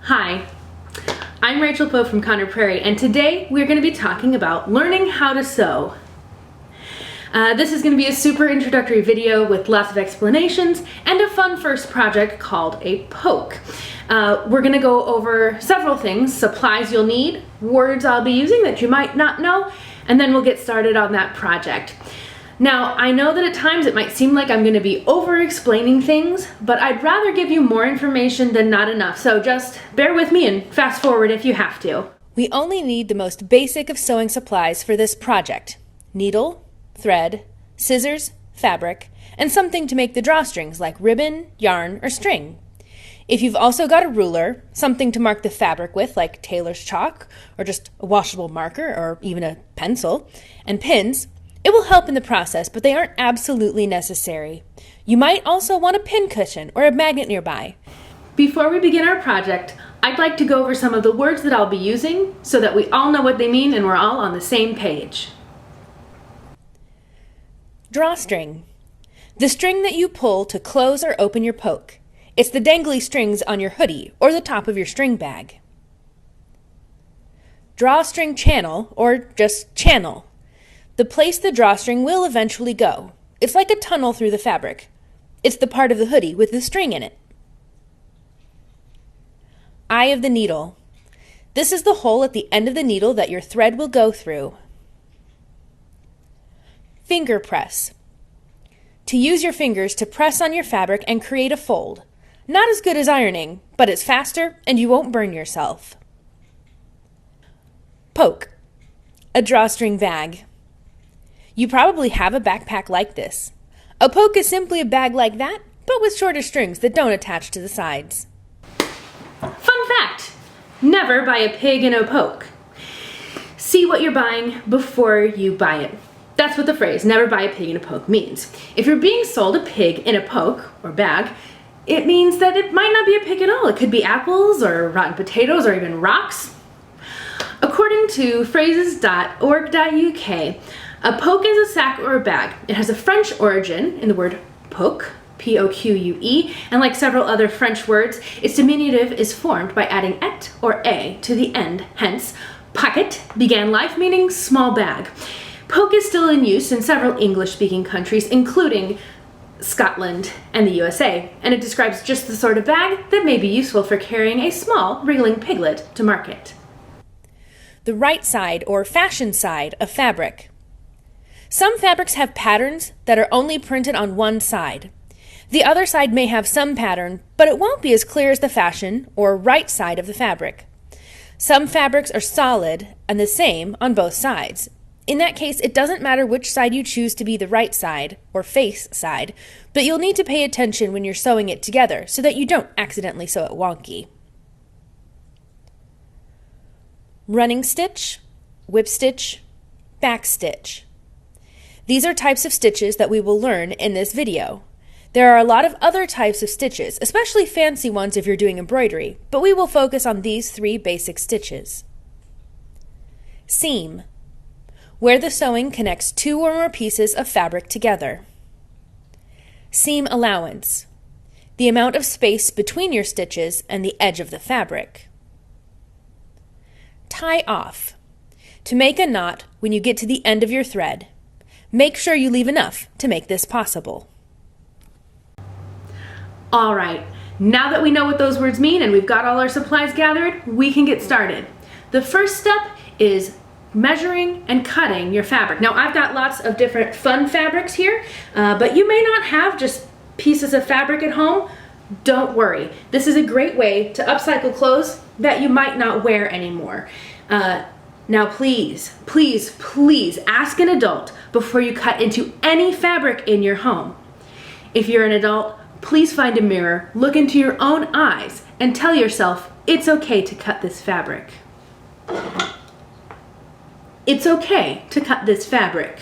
Hi, I'm Rachel Poe from Conner Prairie, and today we're going to be talking about learning how to sew. This is going to be a super introductory video with lots of explanations and a fun first project called a poke. We're going to go over several things: supplies you'll need, words I'll be using that you might not know, and then we'll get started on that project. Now, I know that at times it might seem like I'm going to be over-explaining things, but I'd rather give you more information than not enough, so just bear with me and fast forward if you have to. We only need the most basic of sewing supplies for this project: needle, thread, scissors, fabric, and something to make the drawstrings like ribbon, yarn, or string. If you've also got a ruler, something to mark the fabric with like tailor's chalk, or just a washable marker, or even a pencil, and pins, it will help in the process, but they aren't absolutely necessary. You might also want a pin cushion or a magnet nearby. Before we begin our project, I'd like to go over some of the words that I'll be using so that we all know what they mean and we're all on the same page. Drawstring. The string that you pull to close or open your poke. It's the dangly strings on your hoodie or the top of your string bag. Drawstring channel, or just channel. The place the drawstring will eventually go. It's like a tunnel through the fabric. It's the part of the hoodie with the string in it. Eye of the needle. This is the hole at the end of the needle that your thread will go through. Finger press. To use your fingers to press on your fabric and create a fold. Not as good as ironing, but it's faster and you won't burn yourself. Poke. A drawstring bag. You probably have a backpack like this. A poke is simply a bag like that, but with shorter strings that don't attach to the sides. Fun fact: never buy a pig in a poke. See what you're buying before you buy it. That's what the phrase "never buy a pig in a poke" means. If you're being sold a pig in a poke or bag, it means that it might not be a pig at all. It could be apples or rotten potatoes or even rocks. According to phrases.org.uk, a poke is a sack or a bag. It has a French origin in the word poke, P-O-Q-U-E, and like several other French words, its diminutive is formed by adding et or a to the end. Hence, pocket began life meaning small bag. Poke is still in use in several English-speaking countries, including Scotland and the USA, and it describes just the sort of bag that may be useful for carrying a small, wriggling piglet to market. The right side, or fashion side, of fabric. Some fabrics have patterns that are only printed on one side. The other side may have some pattern, but it won't be as clear as the fashion, or right side of the fabric. Some fabrics are solid and the same on both sides. In that case, it doesn't matter which side you choose to be the right side, or face side, but you'll need to pay attention when you're sewing it together so that you don't accidentally sew it wonky. Running stitch, whip stitch, backstitch. These are types of stitches that we will learn in this video. There are a lot of other types of stitches, especially fancy ones if you're doing embroidery, but we will focus on these three basic stitches. Seam. Where the sewing connects two or more pieces of fabric together. Seam allowance. The amount of space between your stitches and the edge of the fabric. Tie off. To make a knot when you get to the end of your thread. Make sure you leave enough to make this possible. All right, now that we know what those words mean and we've got all our supplies gathered, we can get started. The first step is measuring and cutting your fabric. Now, I've got lots of different fun fabrics here, but you may not have just pieces of fabric at home. Don't worry. This is a great way to upcycle clothes that you might not wear anymore. Now, please, please, please ask an adult before you cut into any fabric in your home. If you're an adult, please find a mirror, look into your own eyes, and tell yourself it's okay to cut this fabric. It's okay to cut this fabric.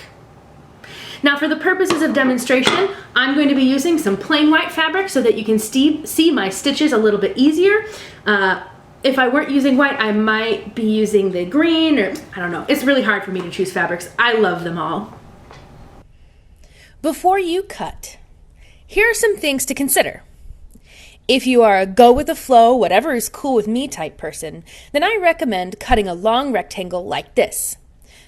Now, for the purposes of demonstration, I'm going to be using some plain white fabric so that you can see my stitches a little bit easier. If I weren't using white, I might be using the green, or I don't know. It's really hard for me to choose fabrics. I love them all. Before you cut, here are some things to consider. If you are a go with the flow, whatever is cool with me type person, then I recommend cutting a long rectangle like this.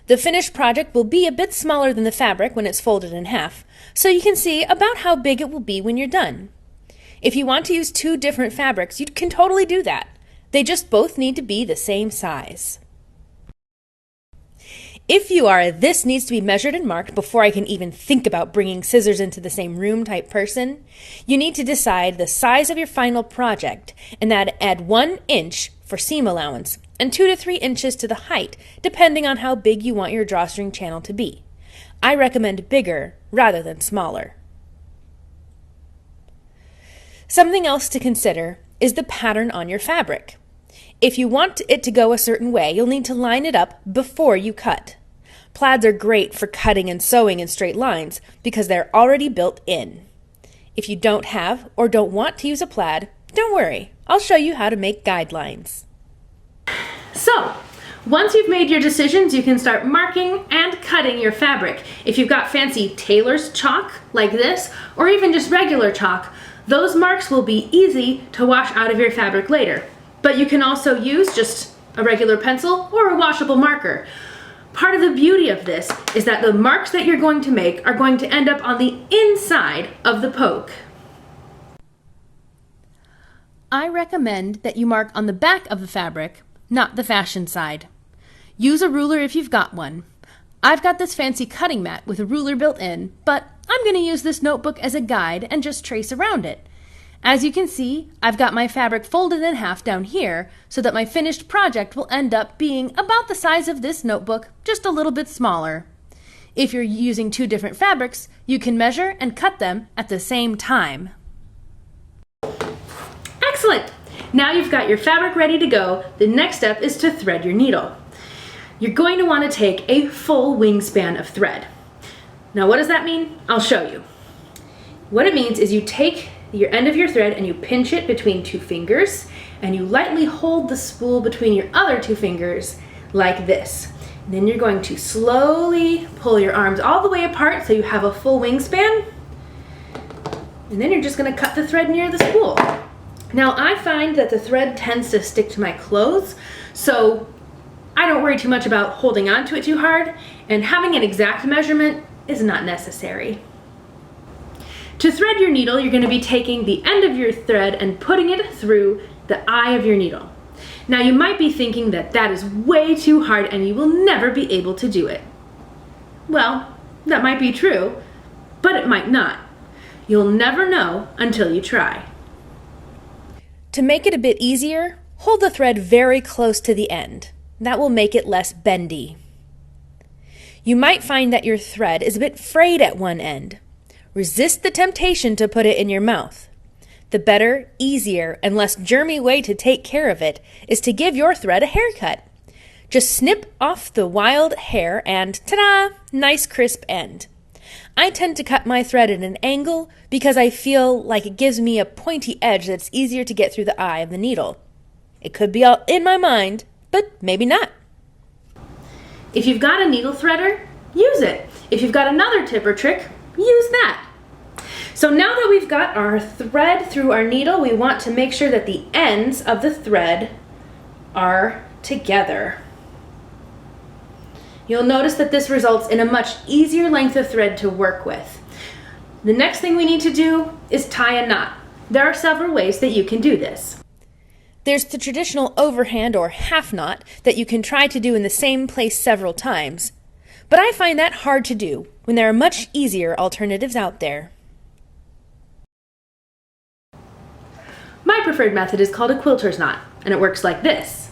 The finished project will be a bit smaller than the fabric when it's folded in half, so you can see about how big it will be when you're done. If you want to use two different fabrics, you can totally do that. They just both need to be the same size. If you are this needs to be measured and marked before I can even think about bringing scissors into the same room type person, you need to decide the size of your final project and add 1 inch for seam allowance and 2 to 3 inches to the height depending on how big you want your drawstring channel to be. I recommend bigger rather than smaller. Something else to consider is the pattern on your fabric. If you want it to go a certain way, you'll need to line it up before you cut. Plaids are great for cutting and sewing in straight lines because they're already built in. If you don't have or don't want to use a plaid, don't worry. I'll show you how to make guidelines. So, once you've made your decisions, you can start marking and cutting your fabric. If you've got fancy tailor's chalk like this, or even just regular chalk, those marks will be easy to wash out of your fabric later. But you can also use just a regular pencil or a washable marker. Part of the beauty of this is that the marks that you're going to make are going to end up on the inside of the poke. I recommend that you mark on the back of the fabric, not the fashion side. Use a ruler if you've got one. I've got this fancy cutting mat with a ruler built in, but I'm going to use this notebook as a guide and just trace around it. As you can see, I've got my fabric folded in half down here so that my finished project will end up being about the size of this notebook, just a little bit smaller. If you're using two different fabrics, you can measure and cut them at the same time. Excellent! Now you've got your fabric ready to go, the next step is to thread your needle. You're going to want to take a full wingspan of thread. Now what does that mean? I'll show you. What it means is you take your end of your thread and you pinch it between two fingers and you lightly hold the spool between your other two fingers like this. And then you're going to slowly pull your arms all the way apart so you have a full wingspan. And then you're just going to cut the thread near the spool. Now I find that the thread tends to stick to my clothes, so I don't worry too much about holding on to it too hard, and having an exact measurement is not necessary. To thread your needle, you're going to be taking the end of your thread and putting it through the eye of your needle. Now you might be thinking that that is way too hard and you will never be able to do it. Well, that might be true, but it might not. You'll never know until you try. To make it a bit easier, hold the thread very close to the end. That will make it less bendy. You might find that your thread is a bit frayed at one end. Resist the temptation to put it in your mouth. The better, easier, and less germy way to take care of it is to give your thread a haircut. Just snip off the wild hair and ta-da! Nice crisp end. I tend to cut my thread at an angle because I feel like it gives me a pointy edge that's easier to get through the eye of the needle. It could be all in my mind, but maybe not. If you've got a needle threader, use it. If you've got another tip or trick, use that. So now that we've got our thread through our needle, we want to make sure that the ends of the thread are together. You'll notice that this results in a much easier length of thread to work with. The next thing we need to do is tie a knot. There are several ways that you can do this. There's the traditional overhand or half knot that you can try to do in the same place several times, but I find that hard to do when there are much easier alternatives out there. My preferred method is called a quilter's knot, and it works like this.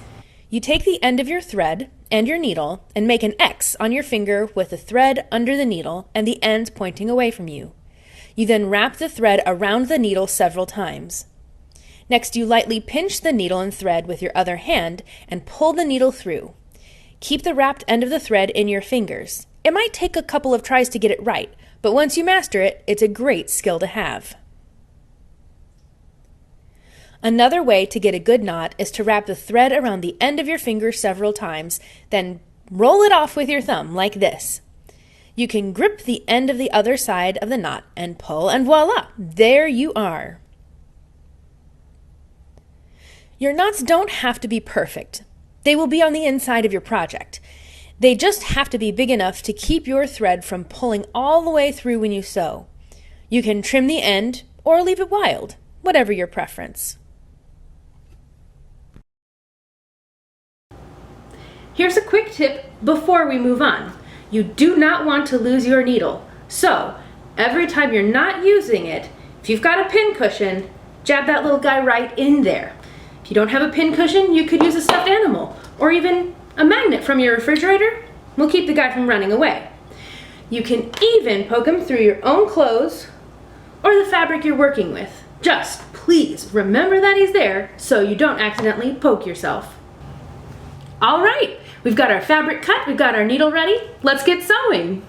You take the end of your thread and your needle and make an X on your finger with the thread under the needle and the end pointing away from you. You then wrap the thread around the needle several times. Next, you lightly pinch the needle and thread with your other hand and pull the needle through. Keep the wrapped end of the thread in your fingers. It might take a couple of tries to get it right, but once you master it, it's a great skill to have. Another way to get a good knot is to wrap the thread around the end of your finger several times, then roll it off with your thumb like this. You can grip the end of the other side of the knot and pull, and voila, there you are. Your knots don't have to be perfect. They will be on the inside of your project. They just have to be big enough to keep your thread from pulling all the way through when you sew. You can trim the end or leave it wild, whatever your preference. Here's a quick tip before we move on. You do not want to lose your needle. So, every time you're not using it, if you've got a pin cushion, jab that little guy right in there. If you don't have a pin cushion, you could use a stuffed animal or even a magnet from your refrigerator. Will keep the guy from running away. You can even poke him through your own clothes or the fabric you're working with. Just please remember that he's there so you don't accidentally poke yourself. All right, we've got our fabric cut, we've got our needle ready. Let's get sewing.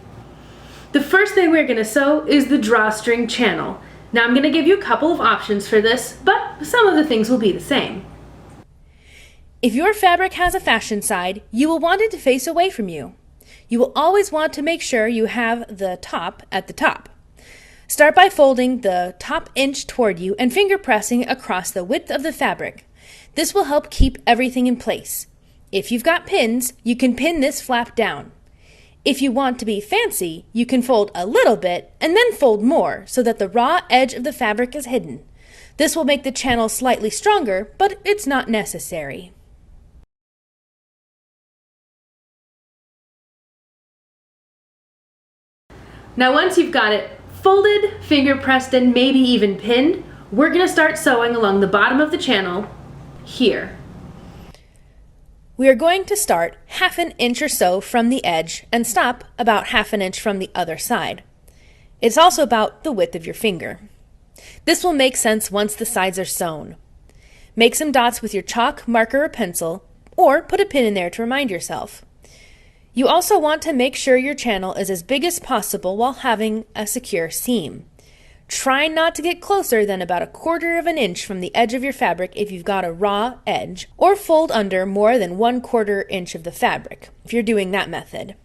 The first thing we're gonna sew is the drawstring channel. Now I'm gonna give you a couple of options for this, but some of the things will be the same. If your fabric has a fashion side, you will want it to face away from you. You will always want to make sure you have the top at the top. Start by folding the top inch toward you and finger pressing across the width of the fabric. This will help keep everything in place. If you've got pins, you can pin this flap down. If you want to be fancy, you can fold a little bit and then fold more so that the raw edge of the fabric is hidden. This will make the channel slightly stronger, but it's not necessary. Now once you've got it folded, finger pressed, and maybe even pinned, we're gonna start sewing along the bottom of the channel here. We are going to start 1/2 inch or so from the edge and stop about 1/2 inch from the other side. It's also about the width of your finger. This will make sense once the sides are sewn. Make some dots with your chalk, marker, or pencil, or put a pin in there to remind yourself. You also want to make sure your channel is as big as possible while having a secure seam. Try not to get closer than about 1/4 inch from the edge of your fabric if you've got a raw edge, or fold under more than 1/4 inch of the fabric, if you're doing that method.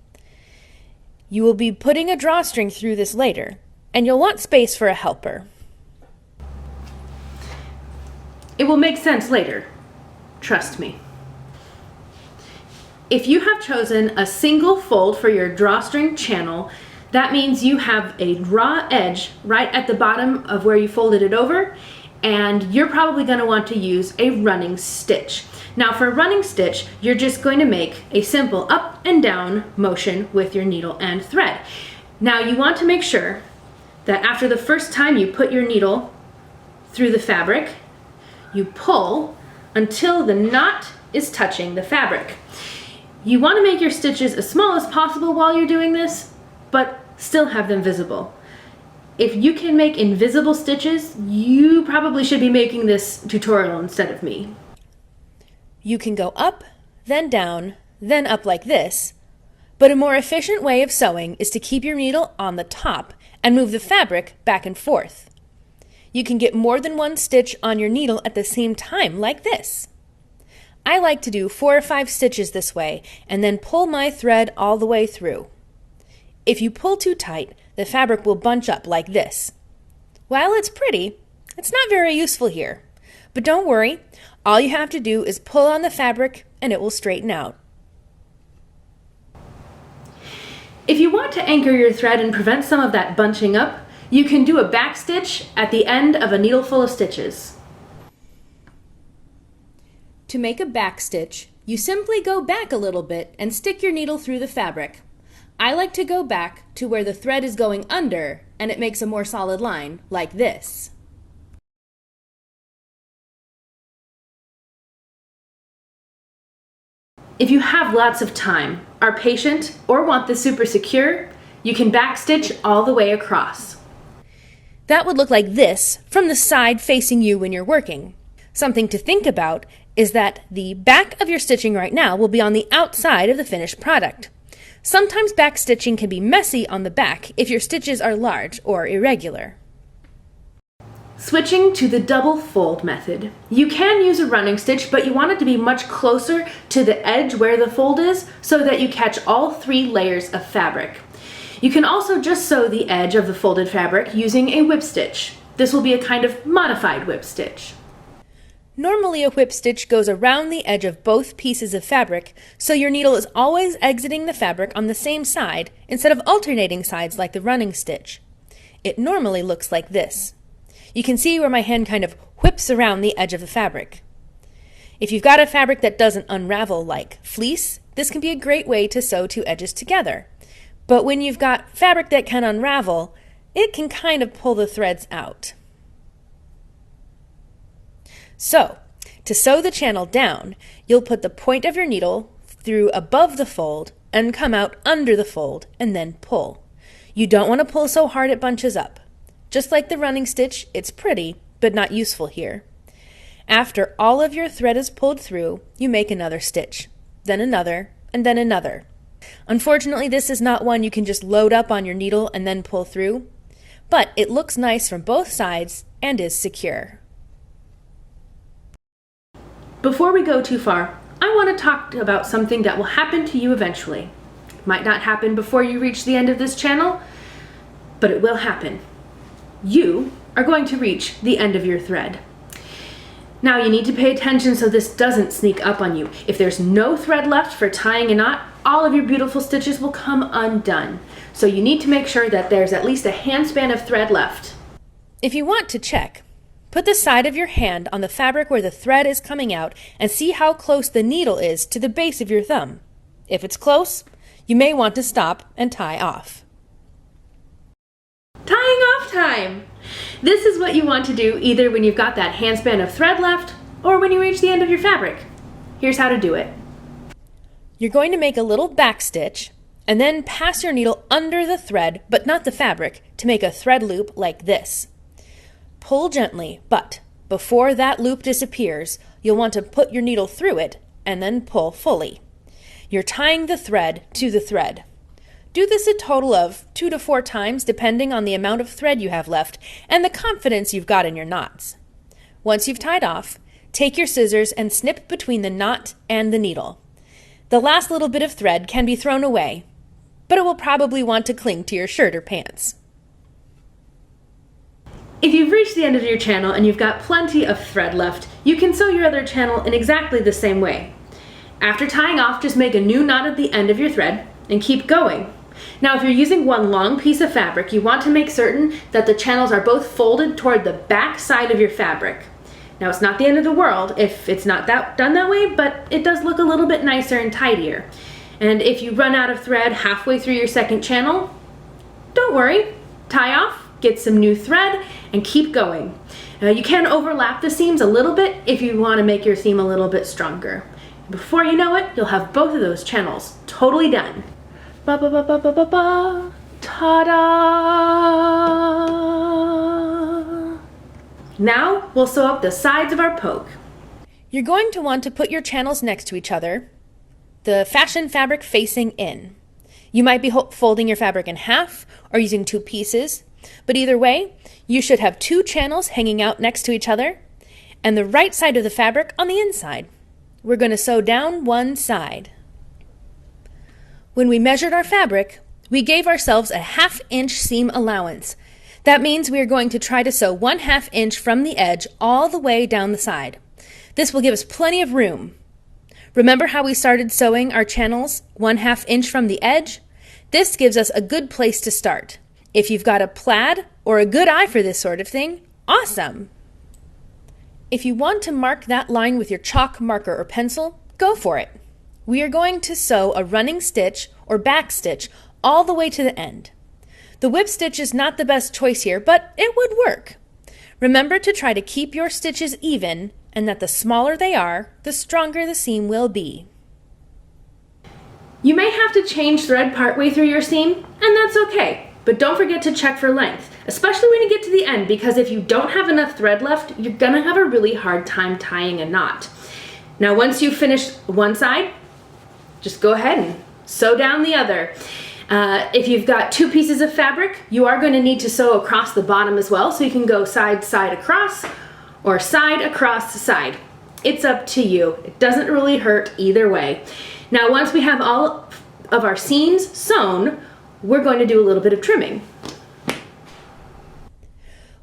You will be putting a drawstring through this later, and you'll want space for a helper. It will make sense later, trust me. If you have chosen a single fold for your drawstring channel, that means you have a raw edge right at the bottom of where you folded it over, and you're probably going to want to use a running stitch. Now for a running stitch, you're just going to make a simple up and down motion with your needle and thread. Now you want to make sure that after the first time you put your needle through the fabric, you pull until the knot is touching the fabric. You want to make your stitches as small as possible while you're doing this, but still have them visible. If you can make invisible stitches, you probably should be making this tutorial instead of me. You can go up, then down, then up like this, but a more efficient way of sewing is to keep your needle on the top and move the fabric back and forth. You can get more than one stitch on your needle at the same time like this. I like to do 4 or 5 stitches this way and then pull my thread all the way through. If you pull too tight, the fabric will bunch up like this. While it's pretty, it's not very useful here. But don't worry, all you have to do is pull on the fabric and it will straighten out. If you want to anchor your thread and prevent some of that bunching up, you can do a backstitch at the end of a needle full of stitches. To make a backstitch, you simply go back a little bit and stick your needle through the fabric. I like to go back to where the thread is going under and it makes a more solid line, like this. If you have lots of time, are patient, or want this super secure, you can backstitch all the way across. That would look like this from the side facing you when you're working. Something to think about is that the back of your stitching right now will be on the outside of the finished product. Sometimes backstitching can be messy on the back if your stitches are large or irregular. Switching to the double fold method. You can use a running stitch, but you want it to be much closer to the edge where the fold is so that you catch all 3 layers of fabric. You can also just sew the edge of the folded fabric using a whip stitch. This will be a kind of modified whip stitch. Normally a whip stitch goes around the edge of both pieces of fabric, so your needle is always exiting the fabric on the same side instead of alternating sides like the running stitch. It normally looks like this. You can see where my hand kind of whips around the edge of the fabric. If you've got a fabric that doesn't unravel like fleece, this can be a great way to sew two edges together. But when you've got fabric that can unravel, it can kind of pull the threads out. So, to sew the channel down, you'll put the point of your needle through above the fold and come out under the fold and then pull. You don't want to pull so hard it bunches up. Just like the running stitch, it's pretty, but not useful here. After all of your thread is pulled through, you make another stitch, then another, and then another. Unfortunately, this is not one you can just load up on your needle and then pull through, but it looks nice from both sides and is secure. Before we go too far, I want to talk about something that will happen to you eventually. It might not happen before you reach the end of this channel, but it will happen. You are going to reach the end of your thread. Now you need to pay attention so this doesn't sneak up on you. If there's no thread left for tying a knot, all of your beautiful stitches will come undone. So you need to make sure that there's at least a handspan of thread left. If you want to check, put the side of your hand on the fabric where the thread is coming out and see how close the needle is to the base of your thumb. If it's close, you may want to stop and tie off. Tying off time! This is what you want to do either when you've got that handspan of thread left or when you reach the end of your fabric. Here's how to do it. You're going to make a little backstitch and then pass your needle under the thread, but not the fabric, to make a thread loop like this. Pull gently, but before that loop disappears, you'll want to put your needle through it and then pull fully. You're tying the thread to the thread. Do this a total of 2 to 4 times depending on the amount of thread you have left and the confidence you've got in your knots. Once you've tied off, take your scissors and snip between the knot and the needle. The last little bit of thread can be thrown away, but it will probably want to cling to your shirt or pants. If you've reached the end of your channel and you've got plenty of thread left, you can sew your other channel in exactly the same way. After tying off, just make a new knot at the end of your thread and keep going. Now, if you're using one long piece of fabric, you want to make certain that the channels are both folded toward the back side of your fabric. Now, it's not the end of the world if it's not done that way, but it does look a little bit nicer and tidier. And if you run out of thread halfway through your second channel, don't worry, tie off, get some new thread, and keep going. You can overlap the seams a little bit if you want to make your seam a little bit stronger. Before you know it, you'll have both of those channels totally done. Ba-ba-ba-ba-ba-ba, ta-da! Now we'll sew up the sides of our poke. You're going to want to put your channels next to each other, the fashion fabric facing in. You might be folding your fabric in half or using 2 pieces, but either way, you should have 2 channels hanging out next to each other and the right side of the fabric on the inside. We're going to sew down one side. When we measured our fabric, we gave ourselves a 1/2 inch seam allowance. That means we are going to try to sew 1/2 inch from the edge all the way down the side. This will give us plenty of room. Remember how we started sewing our channels 1/2 inch from the edge? This gives us a good place to start. If you've got a plaid or a good eye for this sort of thing, awesome! If you want to mark that line with your chalk marker or pencil, go for it. We are going to sew a running stitch or back stitch all the way to the end. The whip stitch is not the best choice here, but it would work. Remember to try to keep your stitches even, and that the smaller they are, the stronger the seam will be. You may have to change thread partway through your seam, and that's okay. But don't forget to check for length, especially when you get to the end, because if you don't have enough thread left, you're gonna have a really hard time tying a knot. Now, once you've finished one side, just go ahead and sew down the other. If you've got 2 pieces of fabric, you are going to need to sew across the bottom as well, so you can go side across or side across side. It's up to you. It doesn't really hurt either way. Now, once we have all of our seams sewn, we're going to do a little bit of trimming.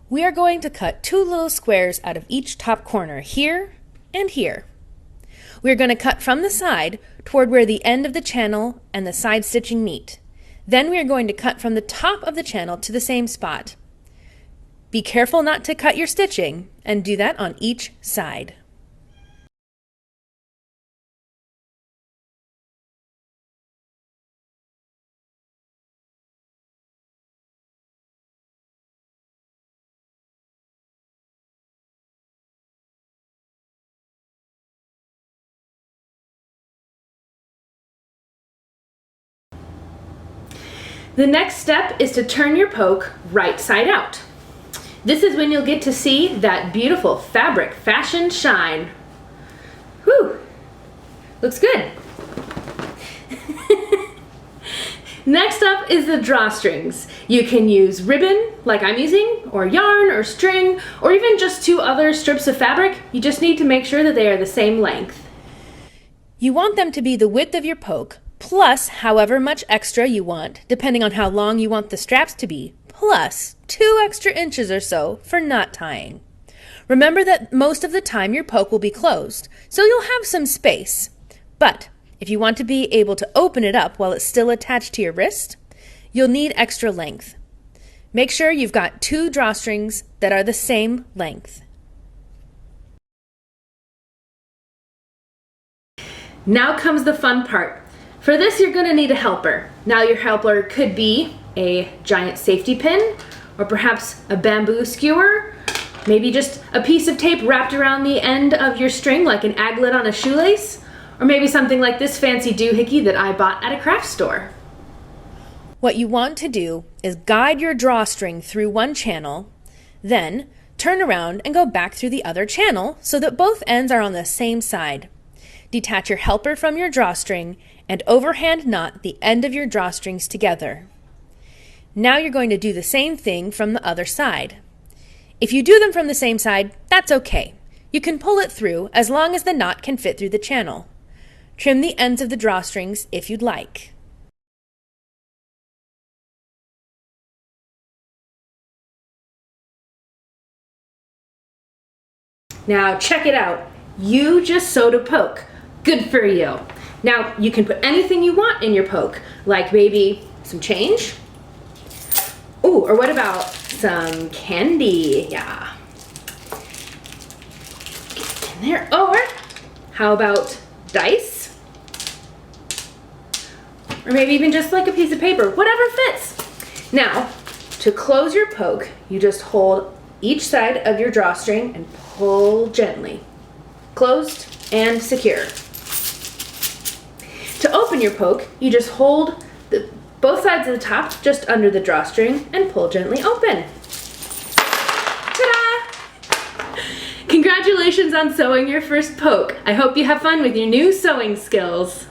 We are going to cut 2 little squares out of each top corner, here and here. We're going to cut from the side toward where the end of the channel and the side stitching meet. Then we are going to cut from the top of the channel to the same spot. Be careful not to cut your stitching, and do that on each side. The next step is to turn your poke right side out. This is when you'll get to see that beautiful fabric fashion shine. Whew, looks good. Next up is the drawstrings. You can use ribbon, like I'm using, or yarn, or string, or even just 2 other strips of fabric. You just need to make sure that they are the same length. You want them to be the width of your poke, plus however much extra you want, depending on how long you want the straps to be, plus 2 extra inches or so for knot tying. Remember that most of the time your poke will be closed, so you'll have some space. But if you want to be able to open it up while it's still attached to your wrist, you'll need extra length. Make sure you've got 2 drawstrings that are the same length. Now comes the fun part. For this, you're going to need a helper. Now your helper could be a giant safety pin, or perhaps a bamboo skewer, maybe just a piece of tape wrapped around the end of your string like an aglet on a shoelace, or maybe something like this fancy doohickey that I bought at a craft store. What you want to do is guide your drawstring through one channel, then turn around and go back through the other channel so that both ends are on the same side. Detach your helper from your drawstring and overhand knot the end of your drawstrings together. Now you're going to do the same thing from the other side. If you do them from the same side, that's okay. You can pull it through as long as the knot can fit through the channel. Trim the ends of the drawstrings if you'd like. Now check it out. You just sewed a poke. Good for you. Now you can put anything you want in your poke, like maybe some change. Ooh, or what about some candy? Yeah. Get it in there. Or how about dice? Or maybe even just like a piece of paper, whatever fits. Now, to close your poke, you just hold each side of your drawstring and pull gently. Closed and secure. To open your poke, you just hold both sides of the top just under the drawstring and pull gently open. Ta-da! Congratulations on sewing your first poke. I hope you have fun with your new sewing skills.